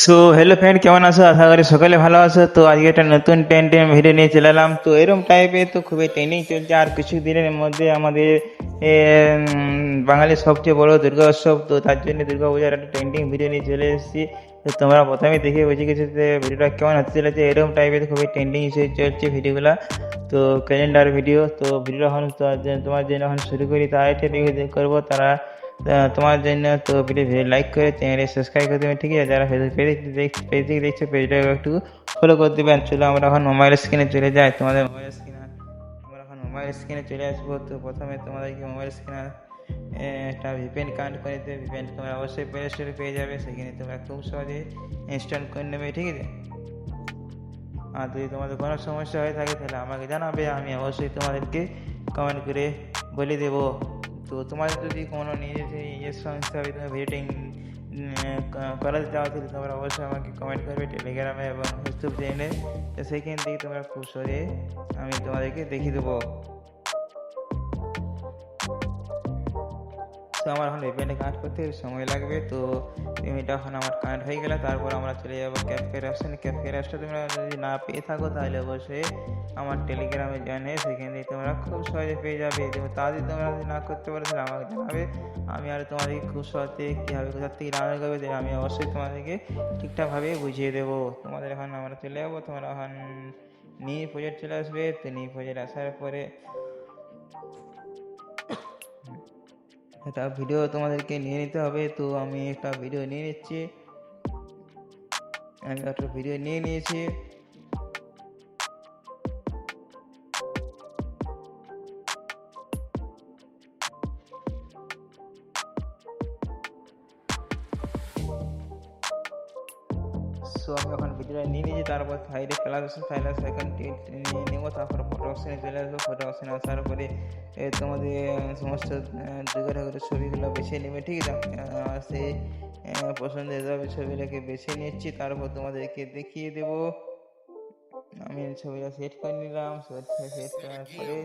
So hello friend, কেমন আছো? আশা করি সকালে ভালো আছো। তো আজকে একটা নতুন ভিডিও নিয়ে চলে এলাম। তো এরকম টাইপের তো খুবই ট্রেন্ডিং চলছে। আর কিছু দিনের মধ্যে আমাদের বাঙালির সবচেয়ে বড় দুর্গা উৎসব, তো তার জন্য দুর্গা পূজার একটা ট্রেন্ডিং ভিডিও নিয়ে চলে এসেছি। তো তোমরা প্রথমে দেখে বুঝে গেছো যে ভিডিওটা কেমন হতে চলেছে। এরকম টাইপের খুবই ট্রেন্ডিং চলছে ভিডিওগুলো, তো ক্যালেন্ডার ভিডিও। তো ভিডিওটা এখন তোমার জন্য এখন শুরু করি। তার একটা করবো তারা তোমার জন্য। তো ভিডিও লাইক করে চ্যানেলে সাবস্ক্রাইব করে দেবেন, ঠিক আছে? যারা পেজ থেকে দেখছো পেজটা একটু ফলো করে দেবেন। চলো আমরা এখন মোবাইল স্ক্রিনে চলে যাই। তোমাদের মোবাইল স্ক্রিনে আমরা এখন মোবাইল স্ক্রিনে চলে আসবো। তো প্রথমে তোমাদেরকে মোবাইল স্ক্রিনে একটা ভিপিএন কানেক্ট করে দেবে। ভিপিএন তোমরা অবশ্যই প্লে স্টোরে পেয়ে যাবে, সেখানে তোমরা খুব সহজে ইনস্টল করে নেবে, ঠিক আছে? আর যদি তোমাদের কোনো সমস্যা হয়ে থাকে তাহলে আমাকে জানাবে, আমি অবশ্যই তোমাদেরকে কমেন্ট করে বলে দেবো। তো তোমাদের যদি কোনো নিজের সংস্থা ভিডিওটি করাতে চাও তাহলে তোমরা অবশ্যই আমাকে কমেন্ট করবে টেলিগ্রামে এবং ফেসবুক চ্যানেলে। তো সেইখান থেকে তোমরা খুব সহজে আমি তোমাদেরকে দেখিয়ে দেবো। তো আমার এখন ভিপিএনটা কানেক্ট করতে সময় লাগবে। তো এটা এখন আমার কানেক্ট হয়ে গেলে তারপর আমরা চলে যাবো ক্যাপকার অপশানে। ক্যাপকার অপশানটা তোমরা যদি না পেয়ে থাকো তাহলে অবশ্যই আমার টেলিগ্রামে জয়েন হয়ে সেখান থেকে তোমরা খুব সহজে পেয়ে যাবে। তা যদি তোমরা যদি না করতে পারো তাহলে আমাকে জানাবে, আমি আর তোমাদেরকে খুব সহজে কীভাবে কোথার থেকে ডাউনলোড করবে আমি অবশ্যই তোমাদেরকে ঠিকঠাকভাবে বুঝিয়ে দেবো। তোমাদের এখন আমরা চলে যাবো, তোমরা এখন নিউ প্রজেক্ট চলে আসবে। তো নিউ প্রজেক্ট আসার পরে একটা ভিডিও তোমাদেরকে নিয়ে নিতে হবে। তো আমি একটা ভিডিও নিয়ে নিচ্ছি। আমি একটা ভিডিও নিয়ে নিয়েছি। সো আমি এখন ভিডিওটা নিয়ে নিয়েছি। তারপর সাইডে প্লাস আইকনটি নিয়ে নেবো। তারপর ফটো অপশানে চলে আসবো। ফটো অপশানে আসার পরে তোমাদের সমস্ত দুর্গা ঠাকুরের ছবিগুলো বেছে নেবে, ঠিক আছে? সেই পছন্দের ছবিটাকে বেছে নিচ্ছি। তারপর তোমাদেরকে দেখিয়ে দেবো। আমি ছবিটা সেট করে নিলাম। সেট করার পরে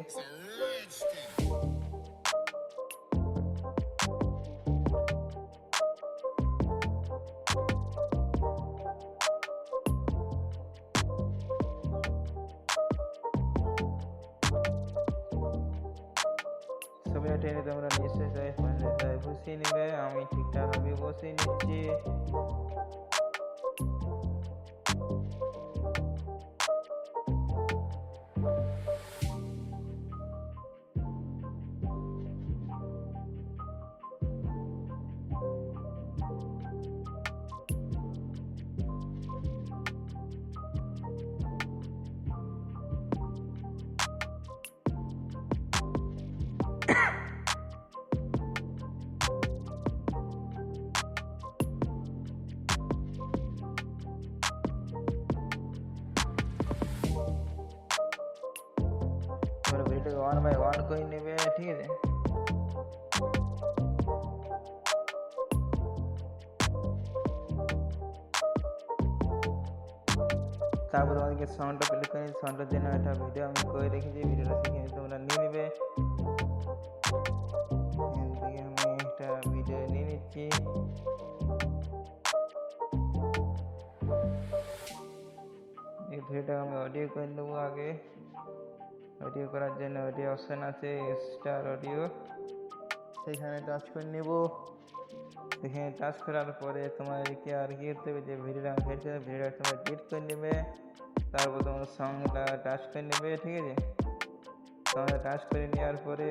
ছবিটা টেনে তোমরা নিশ্চয়ই বসিয়ে নেবে। আমি ঠিকঠাকভাবে বসিয়ে নিচ্ছি। তোমরা ভিডিওটাকে 1 by 1 করে নেবে, ঠিক আছে? তারপর তোমাদেরকে সাউন্ডটা প্লে করে সাউন্ডের জন্য একটা ভিডিও আমি করে রেখেছি। ভিডিওটা সেখানে তোমরা নিয়ে নেবে। আমি একটা ভিডিও নিয়ে নিচ্ছি। এই ভিডিওটা আমি অডিও করে নেবো। আগে অডিও করার জন্য অডিও অপশান আছে, স্টার অডিও, সেখানে টাচ করে নেব। সেখানে টাচ করার পরে তোমাদেরকে আর কি করতে হবে, যে ভিডিওটা তোমরা ডিলিট করে নেবে। তারপর তোমার সঙ্গটা টাচ করে নেবে, ঠিক আছে? সঙ্গে টাচ করে নেওয়ার পরে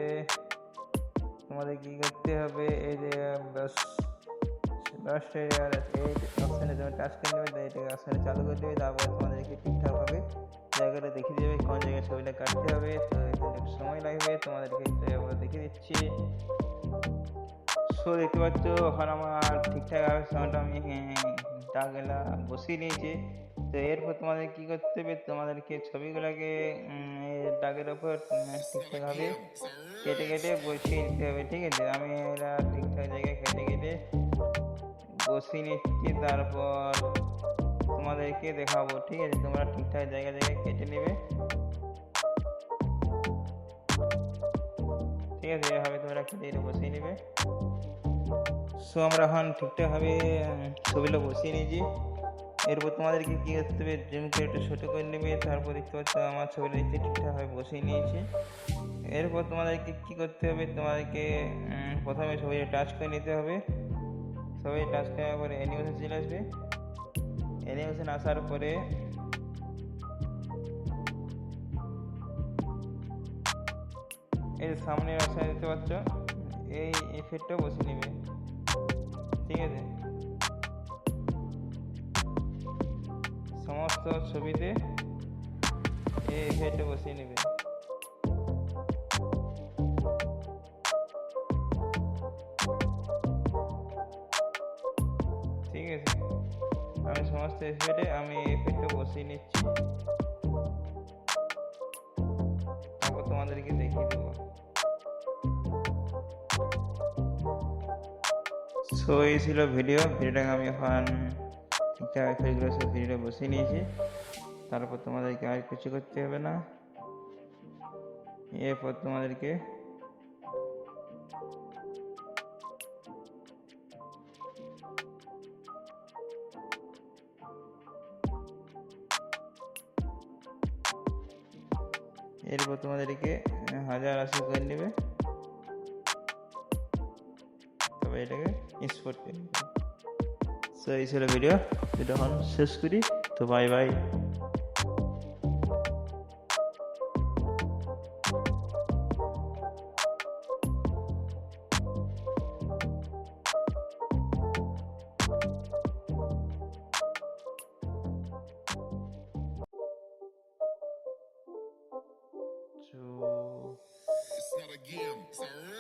তোমাদের কী করতে হবে, এই যে লাস্ট এই অপশানে তুমি টাচ করে নেবে। এটাকে অপশানে চালু করে দেবে। তারপর তোমাদেরকে ঠিকঠাকভাবে জায়গাটা দেখিয়ে দেবে কোন জায়গায় ছবিটা কাটতে হবে। তো এখানে একটু সময় লাগবে, তোমাদেরকে দেখিয়ে দিচ্ছি। সো দেখতে পাচ্ছ এখন আমার ঠিকঠাকভাবে সাউন্ডটা আমি দাগেলা বসিয়ে নিয়েছি। তো এরপর তোমাদের কী করতে হবে, তোমাদেরকে ছবিগুলোকে দাগের ওপর ঠিকঠাকভাবে কেটে কেটে বসিয়ে নিতে হবে, ঠিক আছে? আমি এরা ঠিকঠাক জায়গায় কেটে কেটে বসিয়ে নিচ্ছি। তারপর তোমাদেরকে দেখাবো, ঠিক আছে? তোমরা ঠিকঠাক জায়গায় কেটে নেবে, ঠিক আছে? এভাবে তোমরা কেটে বসিয়ে নেবে। সো আমরা এখন ঠিকঠাকভাবে ছবিটা বসিয়ে নিয়েছি। এরপর তোমাদেরকে কী করতে হবে, জুম করে একটু ছোটো করে নেবে। তারপর দেখতে পাচ্ছ আমার ছবিটা দেখতে ঠিকঠাকভাবে বসিয়ে নিয়েছি। এরপর তোমাদেরকে কী করতে হবে, তোমাদেরকে প্রথমে সবাই টাচ করে নিতে হবে। সবাই টাচ করার পরে অ্যানিমেশন চলে আসবে। অ্যানিমেশন আসার পরে এর সামনে রাস্তায় দেখতে পাচ্ছ, এই এফেক্টটা বসিয়ে নেবে, ঠিক আছে? সমস্ত ছবিতে এই এফেক্টটা বসিয়ে নেবে। ঠিক আছে, আমি সমস্ত এফেক্টে এফেক্টটা বসিয়ে নিচ্ছি, তারপর তোমাদেরকে দেখিয়ে দেবো। সো এই ছিল ভিডিওটাকে আমি এখন ঠিকঠাক এফেক্টগুলো সব ভিডিওটা বসিয়ে নিয়েছি। তারপর তোমাদেরকে আর কিছু করতে হবে না। এরপর তোমাদেরকে হাজার আশি করে নেবে, তবে এটাকে এক্সপোর্ট করে নেবে। সো এই ছিল ভিডিও এখন শেষ করি। তো bye bye. It's not a game, it's a